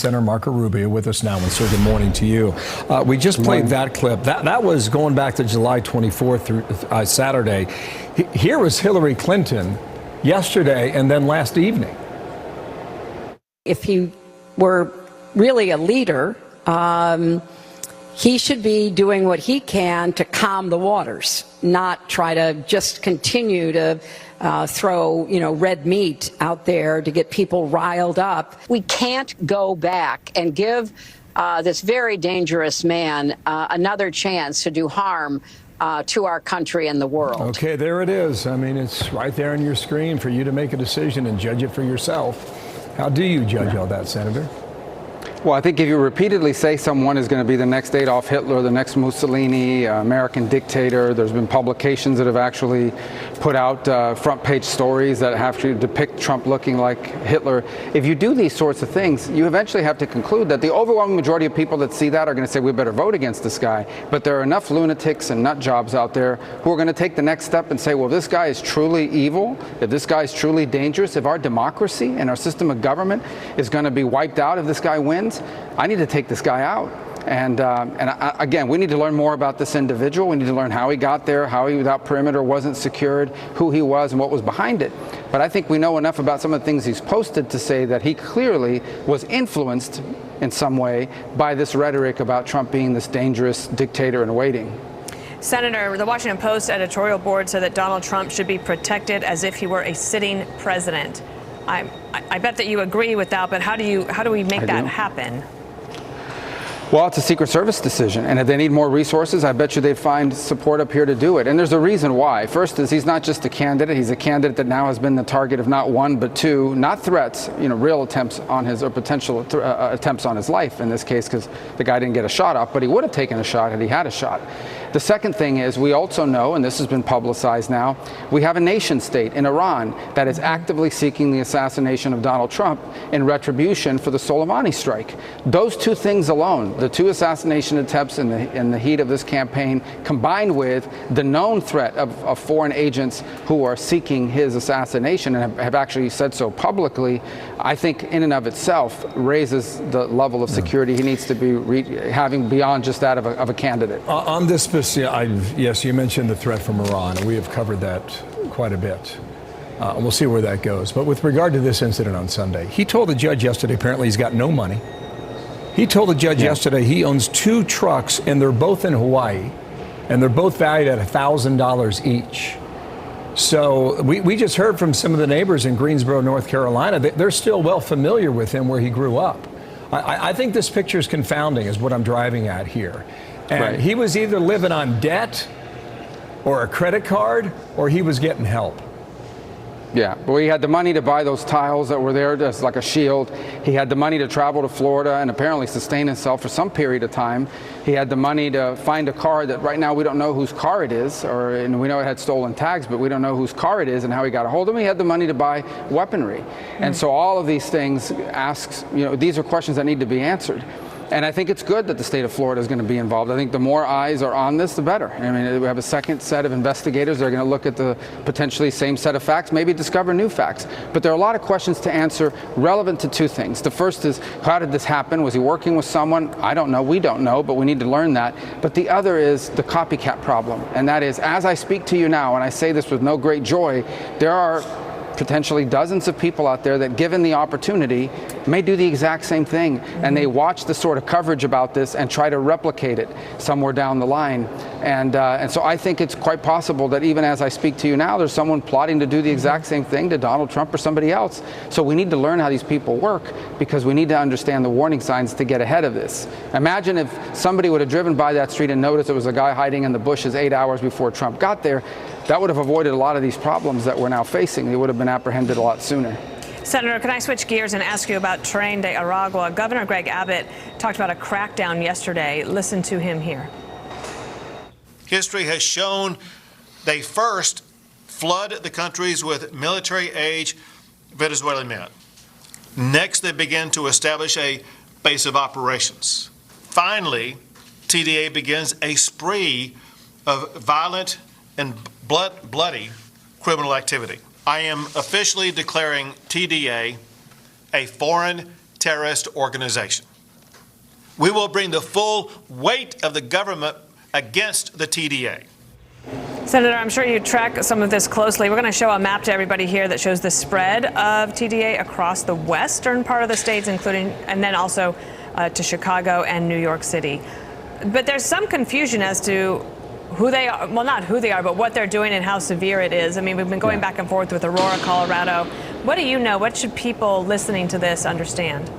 Senator Rubio with us now, and sir, good morning to you. We just played that clip. That was going back to July 24th through Saturday. Here was Hillary Clinton yesterday and then last evening. If he were really a leader, he should be doing what he can to calm the waters, not try to just continue to throw, red meat out there to get people riled up. We can't go back and give this very dangerous man another chance to do harm to our country and the world. Okay, there it is. I mean, it's right there on your screen for you to make a decision and judge it for yourself. How do you judge all that, Senator? Well, I think if you repeatedly say someone is going to be the next Adolf Hitler, the next Mussolini, American dictator, there's been publications that have actually put out front page stories that have to depict Trump looking like Hitler. If you do these sorts of things, you eventually have to conclude that the overwhelming majority of people that see that are going to say, we better vote against this guy. But there are enough lunatics and nut jobs out there who are going to take the next step and say, well, this guy is truly evil, if this guy is truly dangerous, if our democracy and our system of government is going to be wiped out if this guy wins, I need to take this guy out. And again, we need to learn more about this individual. We need to learn how he got there, how he, without perimeter, wasn't secured, who he was, and what was behind it. But I think we know enough about some of the things he's posted to say that he clearly was influenced in some way by this rhetoric about Trump being this dangerous dictator in waiting. Senator, the Washington Post editorial board said that Donald Trump should be protected as if he were a sitting president. I bet that you agree with that, but how do we make that happen? Well, it's a Secret Service decision, and if they need more resources, I bet you they'd find support up here to do it. And there's a reason why. First is he's not just a candidate. He's a candidate that now has been the target of not one but two, not threats, real attempts on his, or potential attempts on his life in this case, because the guy didn't get a shot off, but he would have taken a shot had he had a shot. The second thing is we also know, and this has been publicized now, we have a nation state in Iran that is actively seeking the assassination of Donald Trump in retribution for the Soleimani strike. Those two things alone, the two assassination attempts in the heat of this campaign, combined with the known threat of foreign agents who are seeking his assassination and have actually said so publicly, I think in and of itself raises the level of security he needs to be having beyond just that of a candidate. On this, yes, you mentioned the threat from Iran, and we have covered that quite a bit. And we'll see where that goes. But with regard to this incident on Sunday, he told the judge yesterday apparently he's got no money. He told the judge yesterday he owns two trucks, and they're both in Hawaii, and they're both valued at $1,000 each. So we just heard from some of the neighbors in Greensboro, North Carolina. They're still well familiar with him where he grew up. I think this picture is confounding is what I'm driving at here. And he was either living on debt or a credit card, or he was getting help. Yeah, well, he had the money to buy those tiles that were there as like a shield. He had the money to travel to Florida and apparently sustain himself for some period of time. He had the money to find a car that right now we don't know whose car it is, and we know it had stolen tags, but we don't know whose car it is and how he got a hold of it. He had the money to buy weaponry. And so all of these things these are questions that need to be answered. And I think it's good that the state of Florida is going to be involved. I think the more eyes are on this, the better. I mean, we have a second set of investigators. They're going to look at the potentially same set of facts, maybe discover new facts. But there are a lot of questions to answer relevant to two things. The first is, how did this happen? Was he working with someone? I don't know. We don't know, but we need to learn that. But the other is the copycat problem. And that is, as I speak to you now, and I say this with no great joy, there are potentially dozens of people out there that, given the opportunity, may do the exact same thing, and they watch the sort of coverage about this and try to replicate it somewhere down the line. And so I think it's quite possible that even as I speak to you now, there's someone plotting to do the exact same thing to Donald Trump or somebody else. So we need to learn how these people work, because we need to understand the warning signs to get ahead of this. Imagine if somebody would have driven by that street and noticed there was a guy hiding in the bushes 8 hours before Trump got there. That would have avoided a lot of these problems that we're now facing. They would have been apprehended a lot sooner. Senator, can I switch gears and ask you about Tren de Aragua? Governor Greg Abbott talked about a crackdown yesterday. Listen to him here. History has shown they first flood the countries with military-age Venezuelan men. Next, they begin to establish a base of operations. Finally, TDA begins a spree of violent and bloody criminal activity. I am officially declaring TDA a foreign terrorist organization. We will bring the full weight of the government against the TDA. Senator, I'm sure you track some of this closely. We're going to show a map to everybody here that shows the spread of TDA across the western part of the states, including, and then also to Chicago and New York City. But there's some confusion as to who they are, well, not who they are, but what they're doing and how severe it is. I mean, we've been going back and forth with Aurora, Colorado. What do you know? What should people listening to this understand?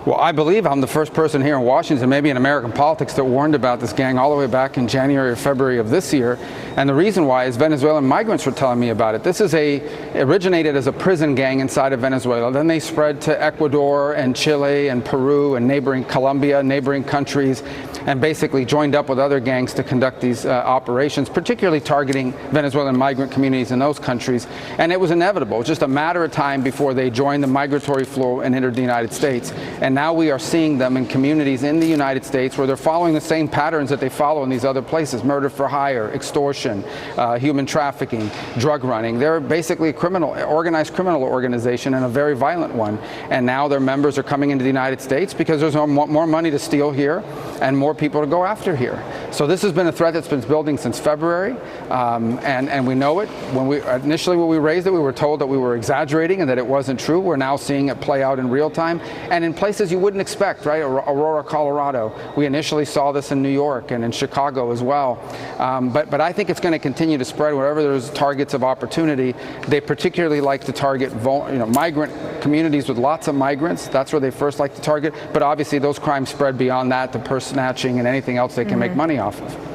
Well, I believe I'm the first person here in Washington, maybe in American politics, that warned about this gang all the way back in January or February of this year. And the reason why is Venezuelan migrants were telling me about it. This is originated as a prison gang inside of Venezuela. Then they spread to Ecuador and Chile and Peru and neighboring Colombia, neighboring countries, and basically joined up with other gangs to conduct these operations, particularly targeting Venezuelan migrant communities in those countries. And it was inevitable, just a matter of time before they joined the migratory flow and entered the United States. And now we are seeing them in communities in the United States where they're following the same patterns that they follow in these other places: murder for hire, extortion, human trafficking, drug running. They're basically a organized criminal organization, and a very violent one. And now their members are coming into the United States because there's more money to steal here and more people to go after here. So this has been a threat that's been building since February, and we know it. Initially when we raised it, we were told that we were exaggerating and that it wasn't true. We're now seeing it play out in real time, and in places you wouldn't expect, right? Aurora, Colorado. We initially saw this in New York and in Chicago as well. But I think it's going to continue to spread wherever there's targets of opportunity. They particularly like to target migrant communities with lots of migrants. That's where they first like to target. But obviously those crimes spread beyond that to purse snatching and anything else they can make money off of.